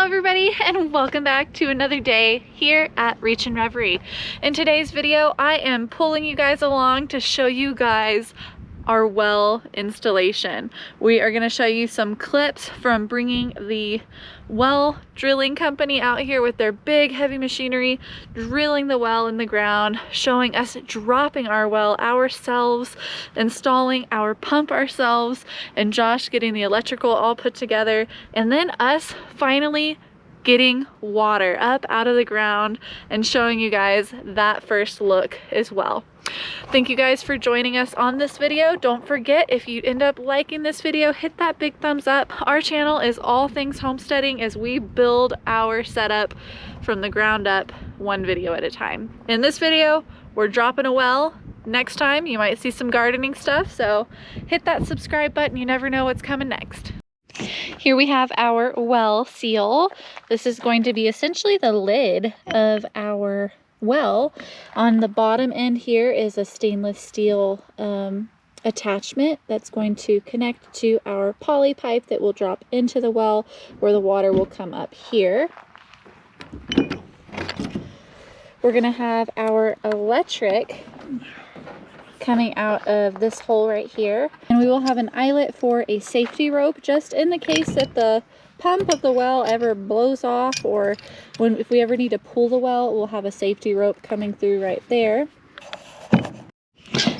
everybody, and welcome back to another day here at Reach and Reverie. In today's video, I am pulling you guys along to show you guys our well installation. We are going to show you some clips from bringing the well drilling company out here with their big heavy machinery, drilling the well in the ground, showing us dropping our well ourselves, installing our pump ourselves, and Josh getting the electrical all put together, and then us finally getting water up out of the ground and showing you guys that first look as well. Thank you guys for joining us on this video. Don't forget, if you end up liking this video, hit that big thumbs up. Our channel is all things homesteading as we build our setup from the ground up, one video at a time. In this video, we're dropping a well. Next time, you might see some gardening stuff, so hit that subscribe button. You never know what's coming next. Here we have our well seal. This is going to be essentially the lid of our well. On the bottom end here is a stainless steel attachment that's going to connect to our poly pipe that will drop into the well, where the water will come up here. We're going to have our electric coming out of this hole right here, and we will have an eyelet for a safety rope, just in the case that the pump of the well ever blows off, or if we ever need to pull the well, we'll have a safety rope coming through right there.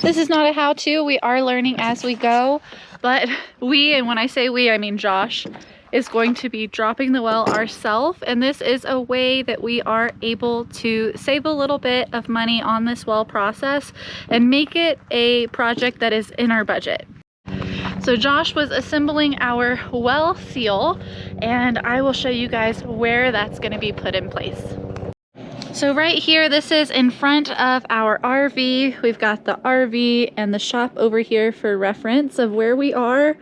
This is not a how-to, we are learning as we go, but and when I say we, I mean Josh is going to be dropping the well ourselves, and this is a way that we are able to save a little bit of money on this well process and make it a project that is in our budget. So Josh was assembling our well seal, and I will show you guys where that's going to be put in place. So right here, this is in front of our RV. We've got the RV and the shop over here for reference of where we are.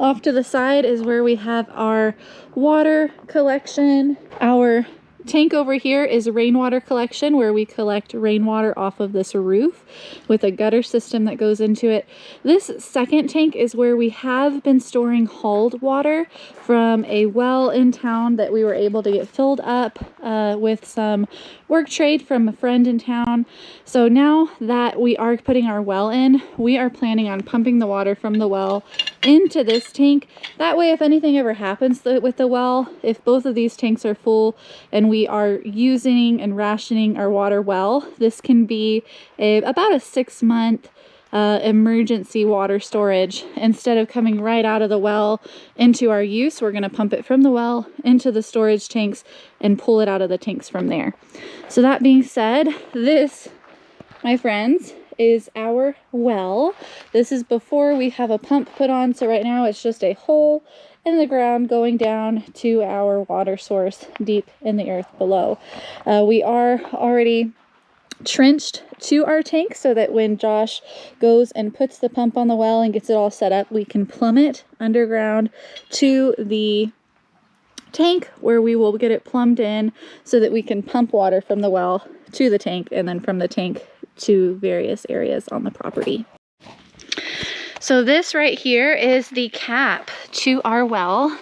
Off to the side is where we have our water collection. Our tank over here is rainwater collection, where we collect rainwater off of this roof with a gutter system that goes into it. This second tank is where we have been storing hauled water from a well in town that we were able to get filled up with some work trade from a friend in town. So now that we are putting our well in, we are planning on pumping the water from the well into this tank. That way, if anything ever happens with the well, if both of these tanks are full and we are using and rationing our water well, this can be about a 6-month emergency water storage. Instead of coming right out of the well into our use, we're going to pump it from the well into the storage tanks and pull it out of the tanks from there. So that being said, this, my friends, is our well. This is before we have a pump put on, so right now it's just a hole in the ground going down to our water source deep in the earth below. We are already trenched to our tank so that when Josh goes and puts the pump on the well and gets it all set up, we can plummet underground to the tank, where we will get it plumbed in so that we can pump water from the well to the tank, and then from the tank to various areas on the property. So this right here is the cap to our well.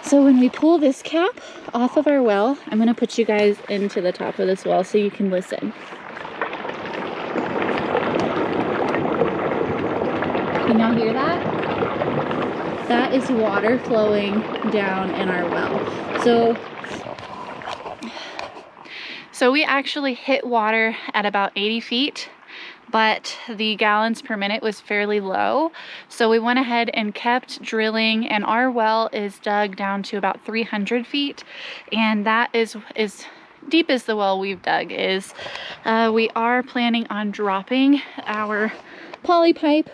So when we pull this cap off of our well, I'm going to put you guys into the top of this well so you can listen. Can y'all hear that? That is water flowing down in our well. So we actually hit water at about 80 feet, but the gallons per minute was fairly low. So we went ahead and kept drilling, and our well is dug down to about 300 feet. And that is deep as the well we've dug is. We are planning on dropping our poly pipe,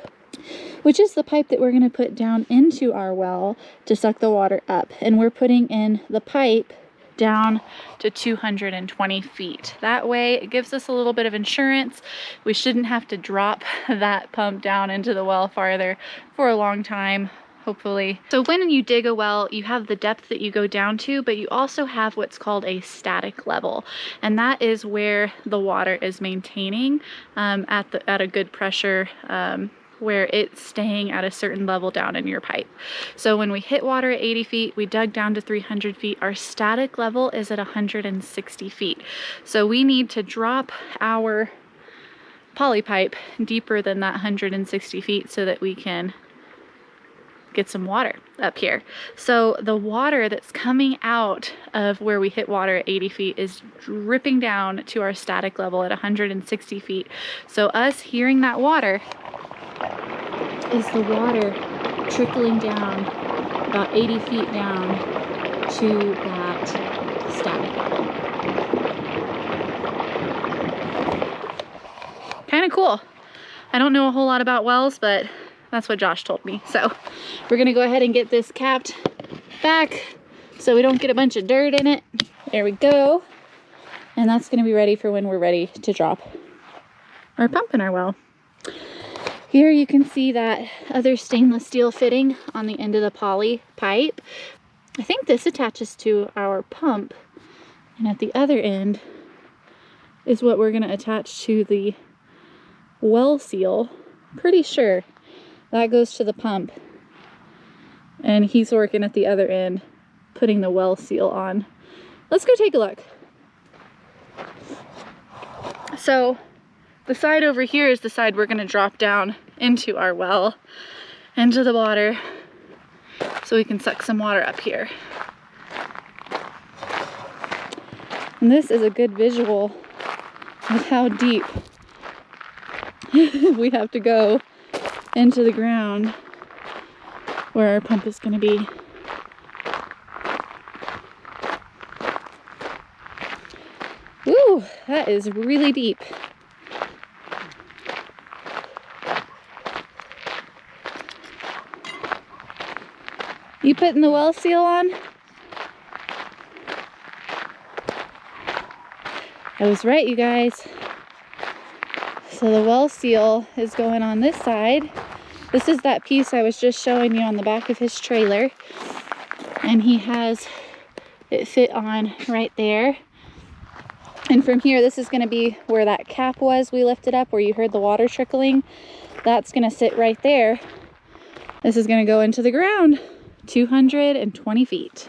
which is the pipe that we're going to put down into our well to suck the water up. And we're putting in the pipe down to 220 feet. That way it gives us a little bit of insurance. We shouldn't have to drop that pump down into the well farther for a long time, hopefully. So when you dig a well, you have the depth that you go down to, but you also have what's called a static level, and that is where the water is maintaining at a good pressure where it's staying at a certain level down in your pipe. So when we hit water at 80 feet, we dug down to 300 feet, our static level is at 160 feet. So we need to drop our poly pipe deeper than that 160 feet so that we can get some water up here. So the water that's coming out of where we hit water at 80 feet is dripping down to our static level at 160 feet. So us hearing that water is the water trickling down about 80 feet down to that static level. Kind of cool. I don't know a whole lot about wells, but that's what Josh told me. So we're gonna go ahead and get this capped back so we don't get a bunch of dirt in it. There we go. And that's gonna be ready for when we're ready to drop our pump in our well. Here you can see that other stainless steel fitting on the end of the poly pipe. I think this attaches to our pump, and at the other end is what we're gonna attach to the well seal. Pretty sure that goes to the pump, and he's working at the other end putting the well seal on. Let's go take a look. So the side over here is the side we're going to drop down into our well, into the water, so we can suck some water up here. And this is a good visual of how deep we have to go into the ground where our pump is going to be. Woo, that is really deep. You putting the well seal on? I was right, you guys. So the well seal is going on this side. This is that piece I was just showing you on the back of his trailer. And he has it fit on right there. And from here, this is going to be where that cap was we lifted up, where you heard the water trickling. That's going to sit right there. This is going to go into the ground, 220 feet.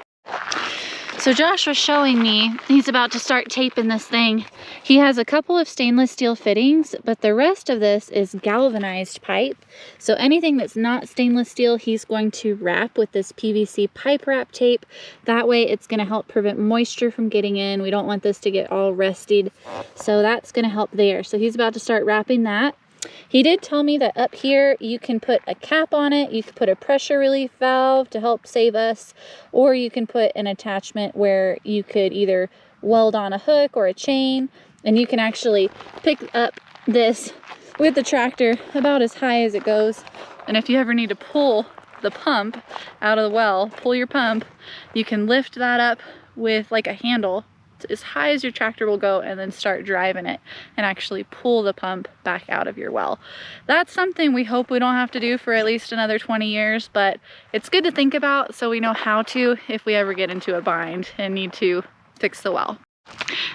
So Josh was showing me, he's about to start taping this thing. He has a couple of stainless steel fittings, but the rest of this is galvanized pipe. So anything that's not stainless steel, he's going to wrap with this PVC pipe wrap tape. That way it's gonna help prevent moisture from getting in. We don't want this to get all rusted. So that's gonna help there. So he's about to start wrapping that. He did tell me that up here you can put a cap on it, you could put a pressure relief valve to help save us, or you can put an attachment where you could either weld on a hook or a chain, and you can actually pick up this with the tractor about as high as it goes. And if you ever need to pull the pump out of the well, pull your pump, you can lift that up with like a handle as high as your tractor will go and then start driving it and actually pull the pump back out of your well. That's something we hope we don't have to do for at least another 20 years, but it's good to think about so we know how to if we ever get into a bind and need to fix the well.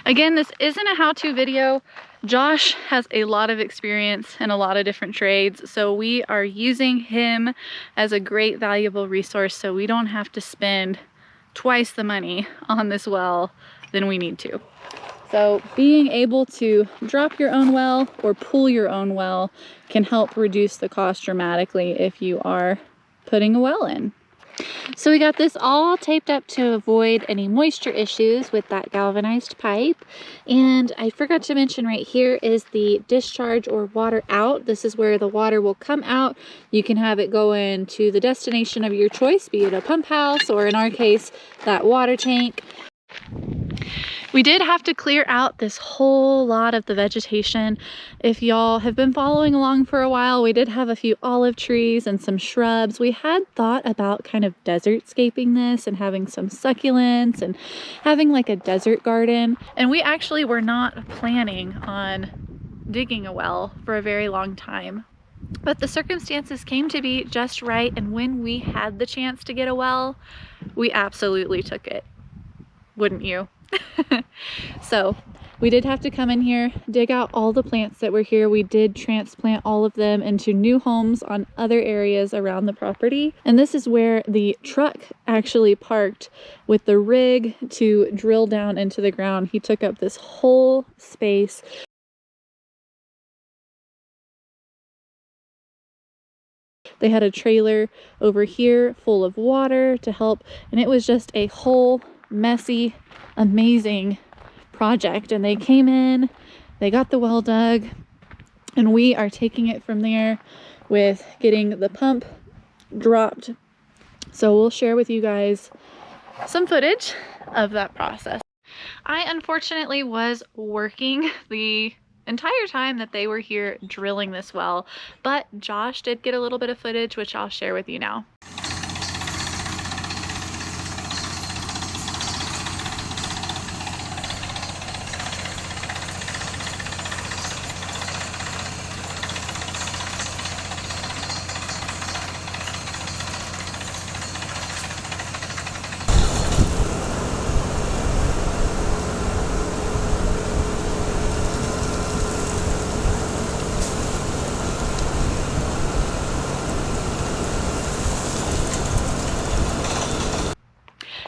Again, this isn't a how-to video. Josh has a lot of experience in a lot of different trades, so we are using him as a great valuable resource so we don't have to spend twice the money on this well than we need to. So being able to drop your own well or pull your own well can help reduce the cost dramatically if you are putting a well in. So we got this all taped up to avoid any moisture issues with that galvanized pipe. And I forgot to mention right here is the discharge or water out. This is where the water will come out. You can have it go into the destination of your choice, be it a pump house or in our case, that water tank. We did have to clear out this whole lot of the vegetation. If y'all have been following along for a while, we did have a few olive trees and some shrubs. We had thought about kind of desert-scaping this and having some succulents and having like a desert garden. And we actually were not planning on digging a well for a very long time. But the circumstances came to be just right, and when we had the chance to get a well, we absolutely took it. Wouldn't you? So we did have to come in here, dig out all the plants that were here. We did transplant all of them into new homes on other areas around the property. And this is where the truck actually parked with the rig to drill down into the ground. He took up this whole space. They had a trailer over here full of water to help, and it was just a whole messy, amazing project. And they came in, they got the well dug, and we are taking it from there with getting the pump dropped. So we'll share with you guys some footage of that process. I unfortunately was working the entire time that they were here drilling this well, but Josh did get a little bit of footage, which I'll share with you now.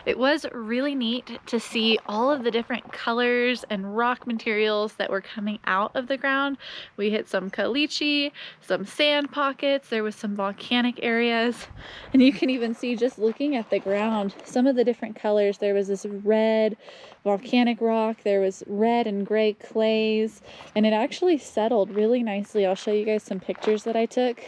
It was really neat to see all of the different colors and rock materials that were coming out of the ground. We hit some caliche, some sand pockets, there was some volcanic areas, and you can even see just looking at the ground some of the different colors. There was this red volcanic rock, there was red and gray clays, and it actually settled really nicely. I'll show you guys some pictures that I took.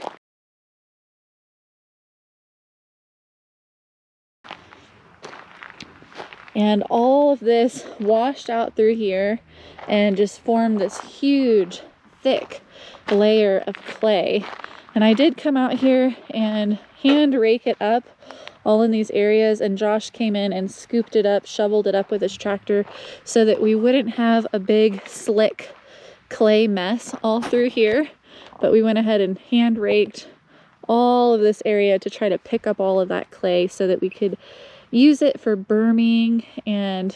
And all of this washed out through here and just formed this huge, thick layer of clay. And I did come out here and hand rake it up all in these areas, and Josh came in and scooped it up, shoveled it up with his tractor so that we wouldn't have a big slick clay mess all through here. But we went ahead and hand raked all of this area to try to pick up all of that clay so that we could use it for berming and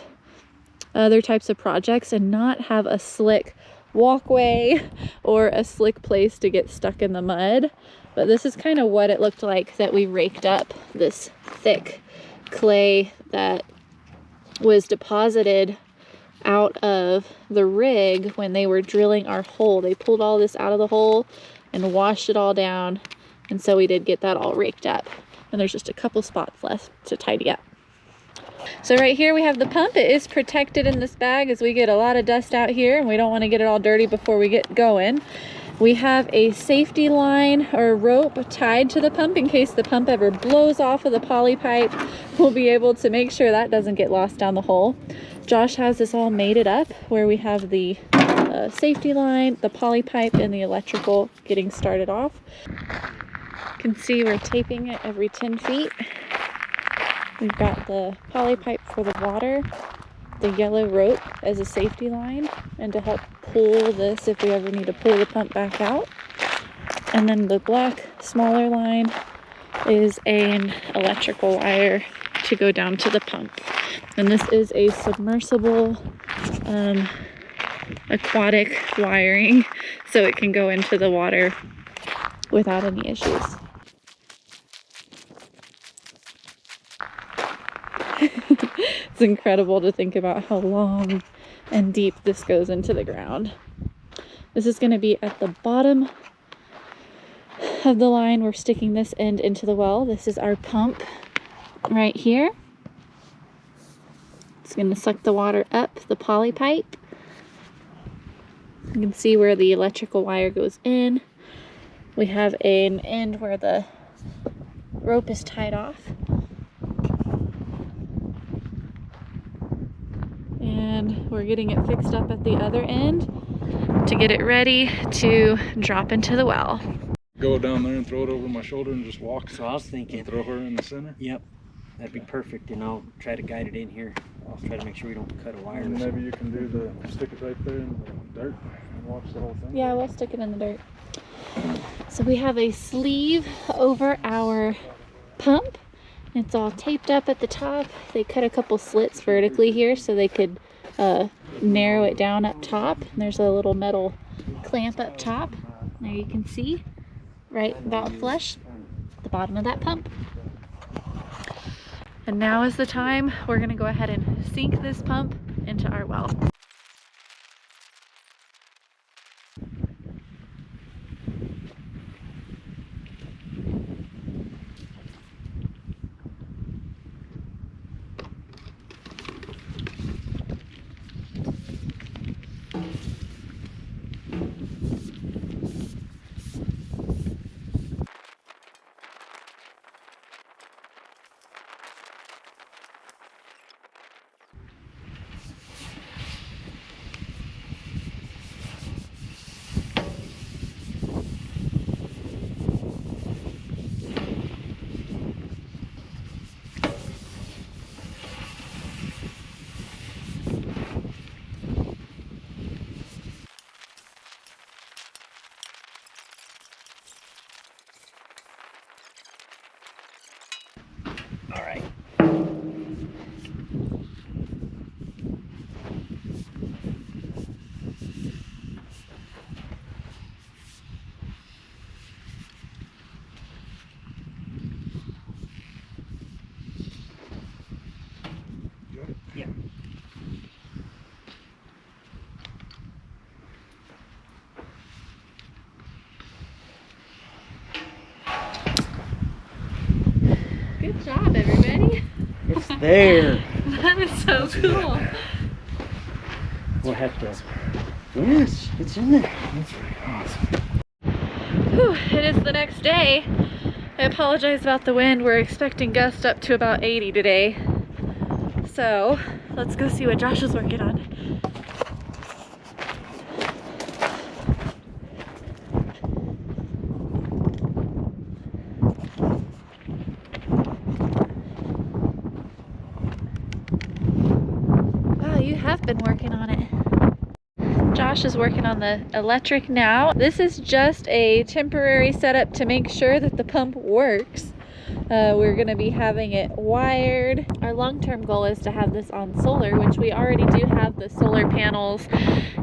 other types of projects and not have a slick walkway or a slick place to get stuck in the mud. But this is kind of what it looked like that we raked up, this thick clay that was deposited out of the rig when they were drilling our hole. They pulled all this out of the hole and washed it all down, and so we did get that all raked up. And there's just a couple spots left to tidy up. So right here we have the pump. It is protected in this bag as we get a lot of dust out here and we don't want to get it all dirty before we get going. We have a safety line or rope tied to the pump in case the pump ever blows off of the poly pipe. We'll be able to make sure that doesn't get lost down the hole. Josh has this all mated up where we have the safety line, the poly pipe, and the electrical getting started off. You can see we're taping it every 10 feet. We've got the poly pipe for the water, the yellow rope as a safety line, and to help pull this if we ever need to pull the pump back out. And then the black, smaller line is an electrical wire to go down to the pump. And this is a submersible aquatic wiring, so it can go into the water without any issues. It's incredible to think about how long and deep this goes into the ground. This is going to be at the bottom of the line. We're sticking this end into the well. This is our pump right here. It's going to suck the water up the poly pipe. You can see where the electrical wire goes in. We have an end where the rope is tied off. And we're getting it fixed up at the other end to get it ready to drop into the well. Go down there and throw it over my shoulder and just walk. So I was thinking, Throw her in the center. yep, that'd be perfect, and I'll try to guide it in here. I'll try to make sure we don't cut a wire. And maybe you can do the stick it right there in the dirt and watch the whole thing. Yeah, we'll stick it in the dirt. So we have a sleeve over our pump. It's all taped up at the top. They cut a couple slits vertically here so they could narrow it down up top. And there's a little metal clamp up top. There you can see, right about flush, the bottom of that pump. And now is the time we're gonna go ahead and sink this pump into our well. All right. Yeah. Good job, everybody. It's there. That is so cool. We'll have to. Yes, it's in there. That's pretty awesome. Whew, it is the next day. I apologize about the wind. We're expecting gusts up to about 80 today. So let's go see what Josh is working on. Wow, you have been working on it. Josh is working on the electric now. This is just a temporary setup to make sure that the pump works. We're going to be having it wired. Our long-term goal is to have this on solar, which we already do have the solar panels,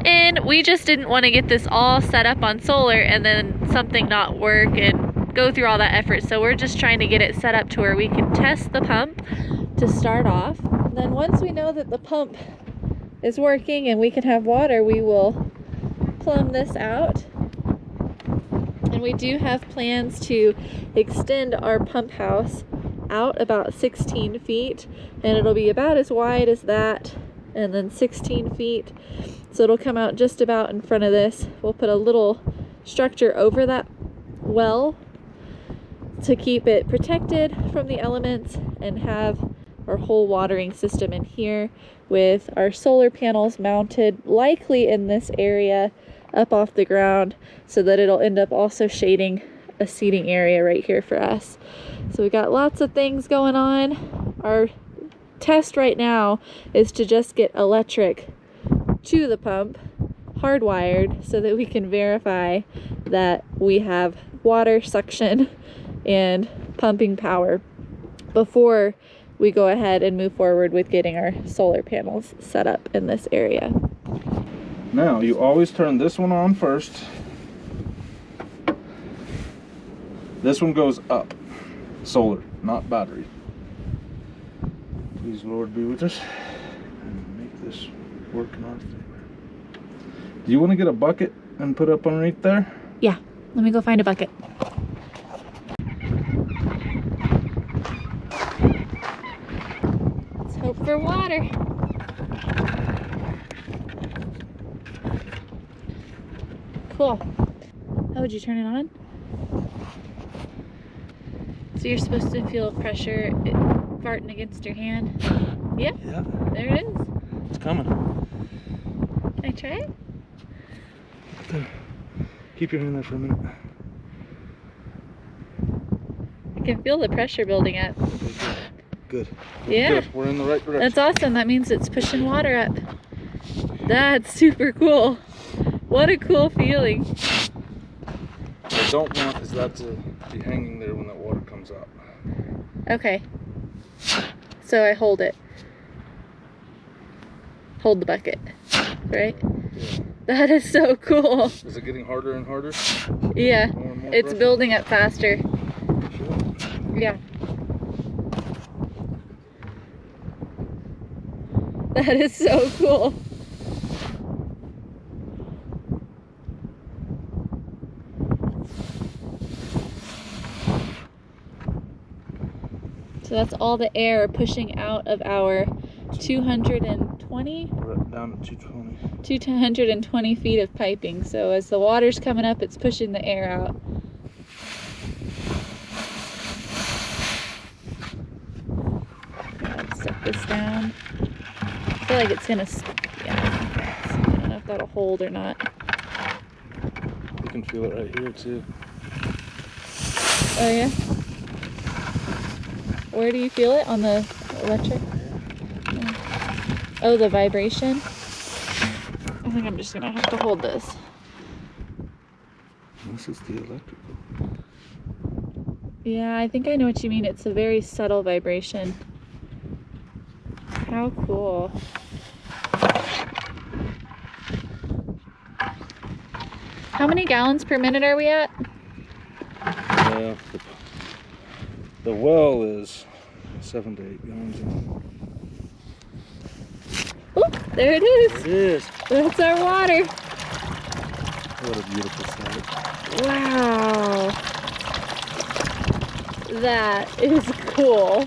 and we just didn't want to get this all set up on solar and then something not work and go through all that effort. So we're just trying to get it set up to where we can test the pump to start off. Then once we know that the pump is working and we can have water, we will plumb this out. And we do have plans to extend our pump house out about 16 feet, and it'll be about as wide as that, and then 16 feet. So it'll come out just about in front of this. We'll put a little structure over that well to keep it protected from the elements and have our whole watering system in here with our solar panels mounted likely in this area up off the ground, so that it'll end up also shading a seating area right here for us. So we got lots of things going on. Our test right now is to just get electric to the pump hardwired so that we can verify that we have water suction and pumping power before we go ahead and move forward with getting our solar panels set up in this area. Now, you always turn this one on first. This one goes up. Solar, not battery. Please, Lord, be with us and make this work in our favor. Do you want to get a bucket and put up underneath there? Yeah, let me go find a bucket. Let's hope for water. Cool. How would you turn it on? So you're supposed to feel pressure farting against your hand. Yep. Yeah. There it is. It's coming. Can I try it? There. Keep your hand there for a minute. I can feel the pressure building up. Good. Yeah. Good. We're in the right direction. That's awesome. That means it's pushing water up. That's super cool. What a cool feeling. What I don't want is that to be hanging there when that water comes out. Okay. So I hold it. hold the bucket, right? Yeah. That is so cool. Is it getting harder and harder? Yeah, More and more it's pressure? building up faster. Sure. Yeah. That is so cool. So that's all the air pushing out of our 220 We're down to 220. 220 feet of piping. So as the water's coming up, it's pushing the air out. Let's set this down. I feel like it's gonna, yeah. I don't know if that'll hold or not. You can feel it right here too. Oh yeah? Where do you feel it? On the electric? Oh, the vibration? I think I'm just gonna have to hold this. This is the electrical. Yeah, I think I know what you mean. It's a very subtle vibration. How cool. How many gallons per minute are we at? Yeah, the well is 7 to 8 gallons. Oh, there it is. It is. That's our water. What a beautiful sight. Wow. That is cool.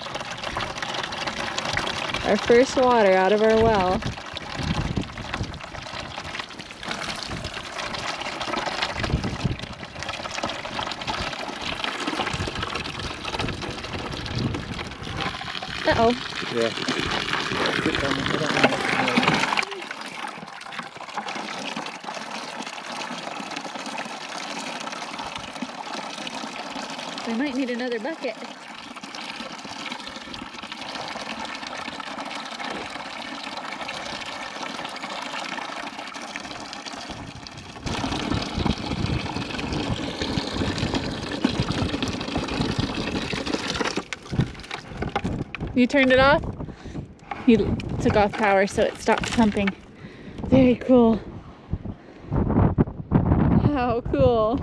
Our first water out of our well. Uh-oh. Yeah. We might need another bucket. You turned it off? He took off power so it stopped pumping. Very cool. How cool.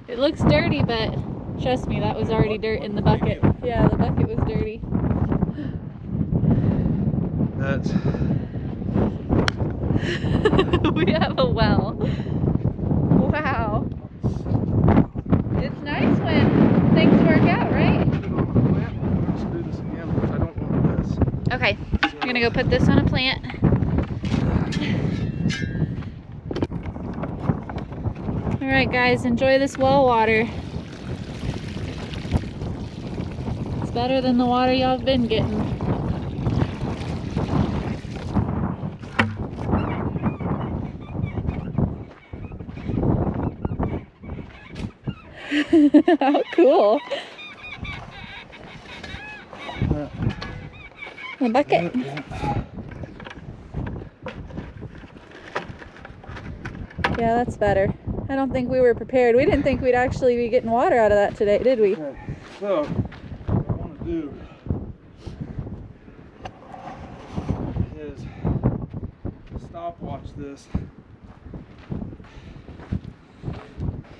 It looks dirty, but trust me, that was already dirt in the bucket. Yeah, the bucket was dirty. That's We have a well. Wow. It's nice when things work out, right? Let's do this again because I don't want this. Okay, I'm gonna go put this on a plant. Alright guys, enjoy this well water. It's better than the water y'all have been getting. How cool. A bucket. Yeah, that's better. I don't think we were prepared. We didn't think we'd actually be getting water out of that today, did we? Okay, so what I want to do is stopwatch this,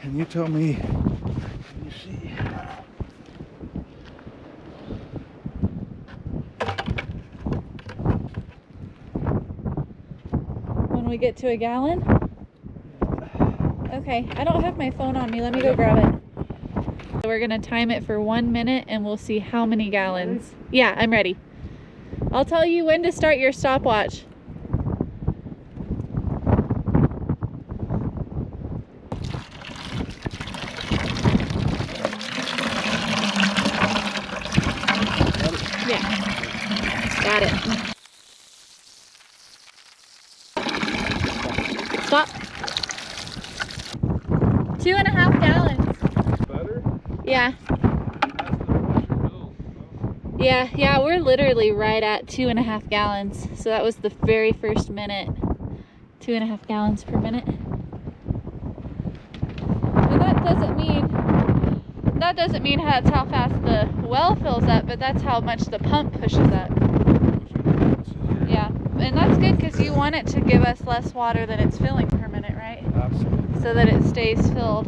and you tell me when you see. When we get to a gallon? Okay, I don't have my phone on me. Let me go grab it. So we're gonna time it for 1 minute and we'll see how many gallons. Yeah, I'm ready. I'll tell you when to start your stopwatch. Yeah, got it. Stop. 2.5 gallons. Better? Yeah. That's the pressure build. Yeah, we're literally right at 2.5 gallons. So that was the very first minute. 2.5 gallons per minute. And that doesn't mean that's how fast the well fills up, but that's how much the pump pushes up. Yeah. want it to give us less water than it's filling per minute, right? Absolutely. So that it stays filled.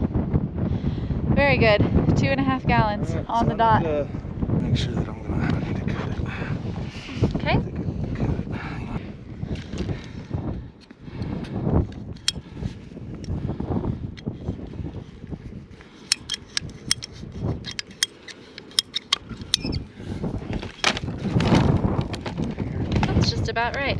Very good. 2.5 gallons Alright, on so the I dot. need to make sure that I need to cut it. Okay. I think I can cut it. That's just about right.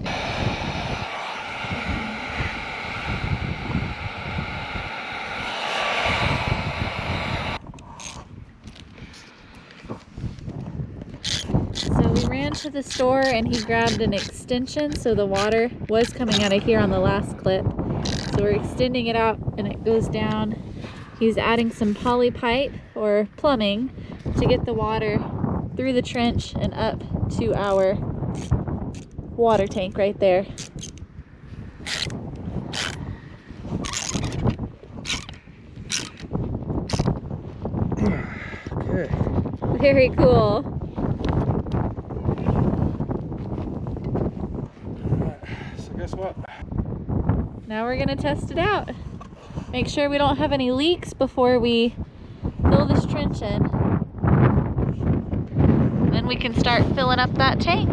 So we ran to the store and he grabbed an extension, so the water was coming out of here on the last clip. So we're extending it out and it goes down. He's adding some poly pipe or plumbing to get the water through the trench and up to our water tank right there. Okay. Very cool. So guess what? Now we're gonna test it out. Make sure we don't have any leaks before we fill this trench in. Then we can start filling up that tank.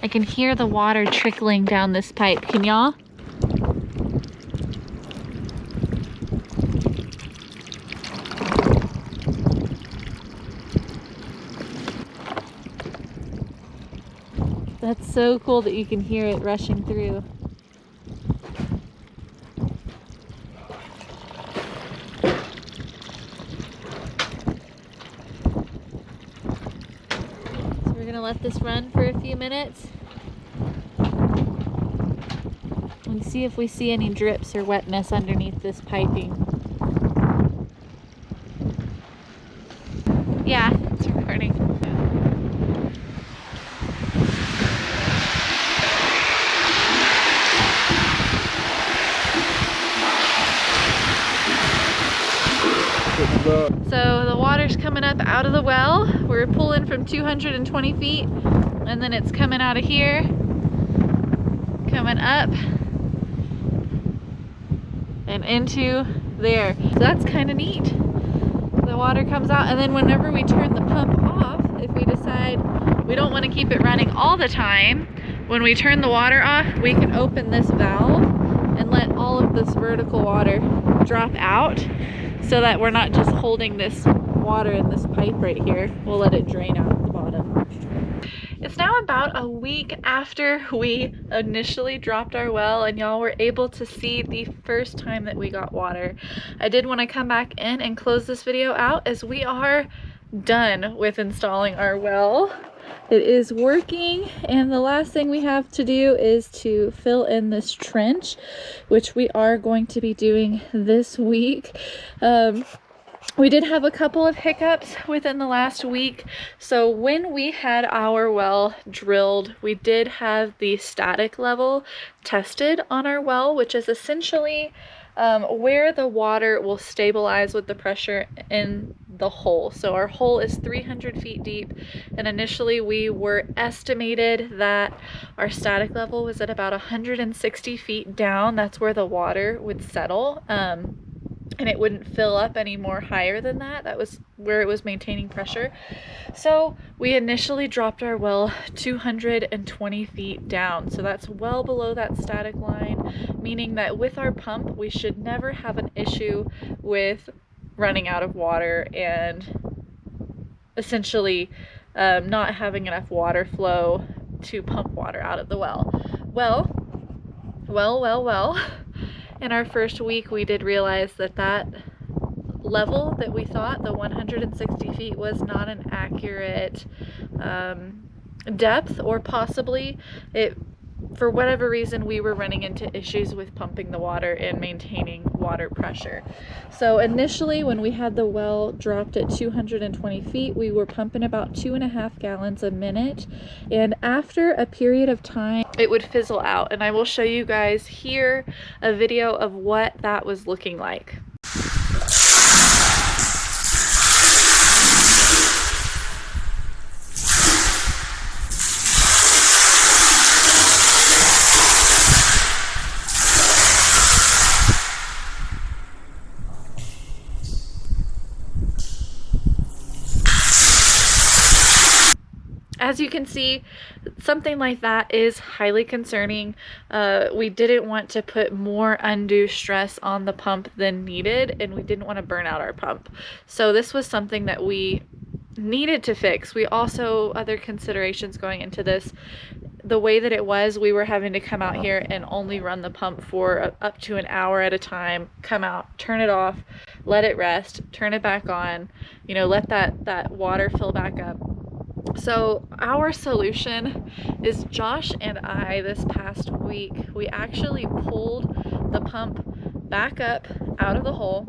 I can hear the water trickling down this pipe. Can y'all? That's so cool that you can hear it rushing through. So we're gonna let this run for a few minutes and see if we see any drips or wetness underneath this piping. Yeah, it's recording. So the water's coming up out of the well. We're pulling from 220 feet and then it's coming out of here, coming up and into there. So that's kind of neat. The water comes out and then whenever we turn the pump off, if we decide we don't want to keep it running all the time, when we turn the water off, we can open this valve and let all of this vertical water drop out, so that we're not just holding this water in this pipe right here. We'll let it drain out the bottom. It's now about a week after we initially dropped our well and y'all were able to see the first time that we got water. I did want to come back in and close this video out as we are done with installing our well. It is working and the last thing we have to do is to fill in this trench, which we are going to be doing this week. We did have a couple of hiccups within the last week. So when we had our well drilled, we did have the static level tested on our well, which is essentially where the water will stabilize with the pressure in the hole. So our hole is 300 feet deep, and initially we were estimated that our static level was at about 160 feet down. That's where the water would settle, and it wouldn't fill up any more higher than that. That was where it was maintaining pressure. So we initially dropped our well 220 feet down. So that's well below that static line, meaning that with our pump, we should never have an issue with running out of water and essentially not having enough water flow to pump water out of the well. Well. In our first week, we did realize that that level that we thought, the 160 feet, was not an accurate depth, or possibly it, for whatever reason, we were running into issues with pumping the water and maintaining water pressure. So initially, when we had the well dropped at 220 feet, we were pumping about 2.5 gallons a minute. And after a period of time, it would fizzle out. And I will show you guys here a video of what that was looking like. as you can see, something like that is highly concerning. We didn't want to put more undue stress on the pump than needed, and we didn't want to burn out our pump. So this was something that we needed to fix. We also, other considerations going into this, the way that it was, we were having to come out here and only run the pump for up to an hour at a time, come out, turn it off, let it rest, turn it back on, you know, let that water fill back up. So our solution is Josh and I, this past week, we actually pulled the pump back up out of the hole.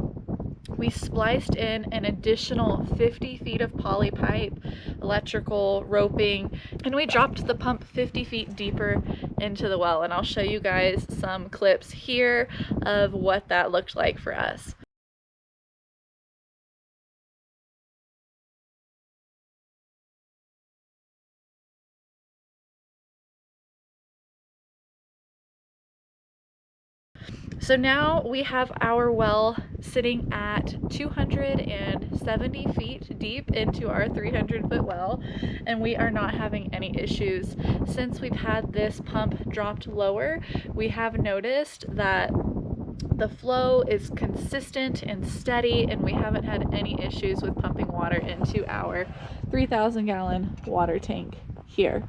We spliced in an additional 50 feet of poly pipe, electrical, roping, and we dropped the pump 50 feet deeper into the well. And I'll show you guys some clips here of what that looked like for us. So now we have our well sitting at 270 feet deep into our 300-foot well, and we are not having any issues. Since we've had this pump dropped lower, we have noticed that the flow is consistent and steady, and we haven't had any issues with pumping water into our 3,000-gallon water tank here.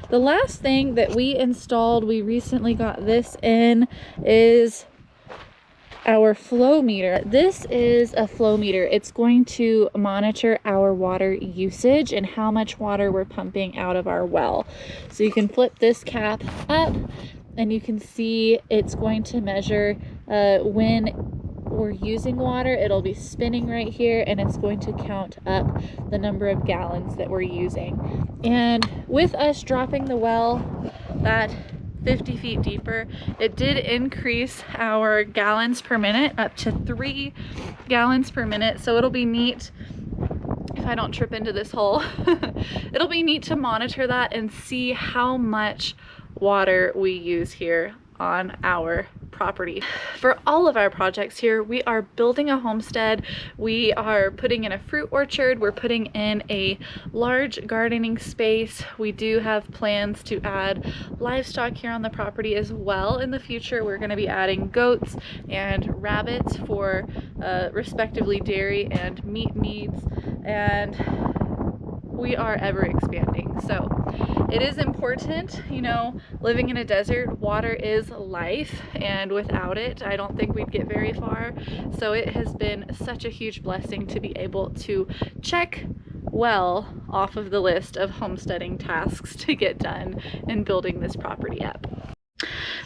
The last thing that we installed, we recently got this in, is our flow meter. This is a flow meter. It's going to monitor our water usage and how much water we're pumping out of our well. So you can flip this cap up and you can see it's going to measure when we're using water. It'll be spinning right here, and it's going to count up the number of gallons that we're using. And with us dropping the well that 50 feet deeper, it did increase our gallons per minute up to 3 gallons per minute. So it'll be neat, if I don't trip into this hole, it'll be neat to monitor that and see how much water we use here on our property. For all of our projects here, we are building a homestead, we are putting in a fruit orchard, we're putting in a large gardening space. We do have plans to add livestock here on the property as well. In the future, we're going to be adding goats and rabbits for respectively dairy and meat needs, and we are ever expanding. So it is important, you know, living in a desert, water is life, and without it, I don't think we'd get very far. So it has been such a huge blessing to be able to check well off of the list of homesteading tasks to get done in building this property up.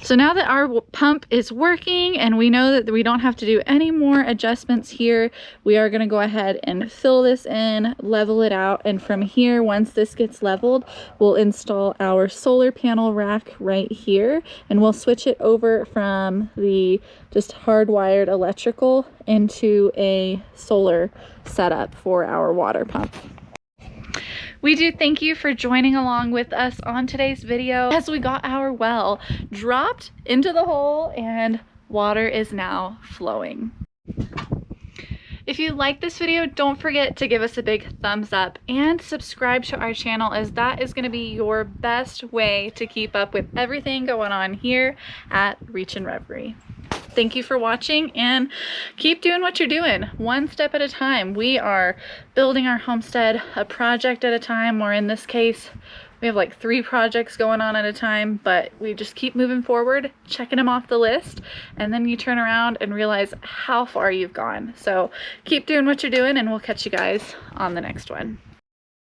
So now that our pump is working and we know that we don't have to do any more adjustments here, we are going to go ahead and fill this in, level it out, and from here, once this gets leveled, we'll install our solar panel rack right here, and we'll switch it over from the just hardwired electrical into a solar setup for our water pump. We do thank you for joining along with us on today's video as we got our well dropped into the hole and water is now flowing. If you like this video, don't forget to give us a big thumbs up and subscribe to our channel, as that is going to be your best way to keep up with everything going on here at Reach and Reverie. Thank you for watching, and keep doing what you're doing, one step at a time. We are building our homestead a project at a time, or in this case, we have like 3 projects going on at a time, but we just keep moving forward, checking them off the list, and then you turn around and realize how far you've gone. So keep doing what you're doing, and we'll catch you guys on the next one.